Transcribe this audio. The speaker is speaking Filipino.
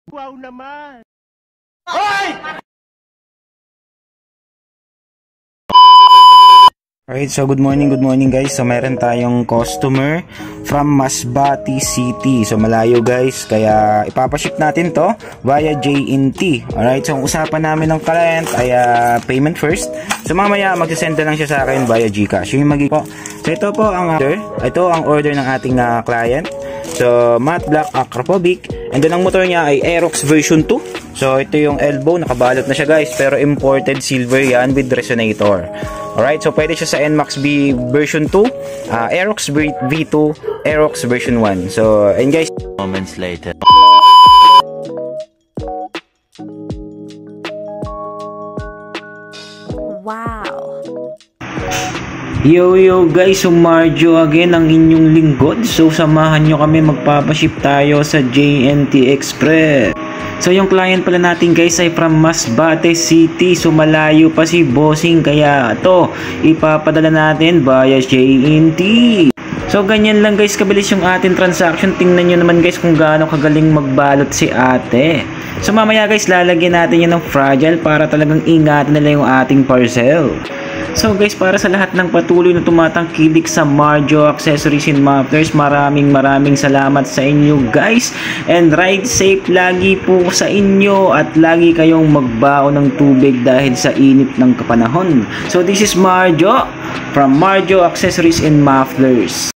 Wow naman! Alright, so good morning guys. So meron tayong customer from Masbate City. So malayo guys, kaya ipapaship natin to via JNT. Alright, so ang usapan namin ng client ay payment first. So mamaya magsisend na lang siya sa akin via GCash. Yung po. So ito po ang order. Ito ang order ng ating client. So matte black acropovic. And then ang motor niya ay Aerox version 2. So ito yung elbow, nakabalot na siya guys, pero imported silver yan with resonator. Alright, so pwede siya sa NMAX B version 2, Aerox V2, Aerox version 1. So, and guys, moments later. Wow! Yo guys, so Marjo again ang inyong lingkod. So samahan nyo kami, magpapaship tayo sa JNT Express. So yung client pala natin guys ay from Masbate City. So malayo pa si bossing, kaya ito ipapadala natin via JNT. So ganyan lang guys kabilis yung ating transaction. Tingnan nyo naman guys kung gaano kagaling magbalot si ate. So mamaya guys lalagyan natin yan ng fragile para talagang ingatan nila yung ating parcel. So guys, para sa lahat ng patuloy na tumatangkilik sa Marjo Accessories and Mufflers, maraming salamat sa inyo guys. And ride safe lagi po sa inyo at lagi kayong magbaon ng tubig dahil sa init ng kapanahon. So this is Marjo from Marjo Accessories and Mufflers.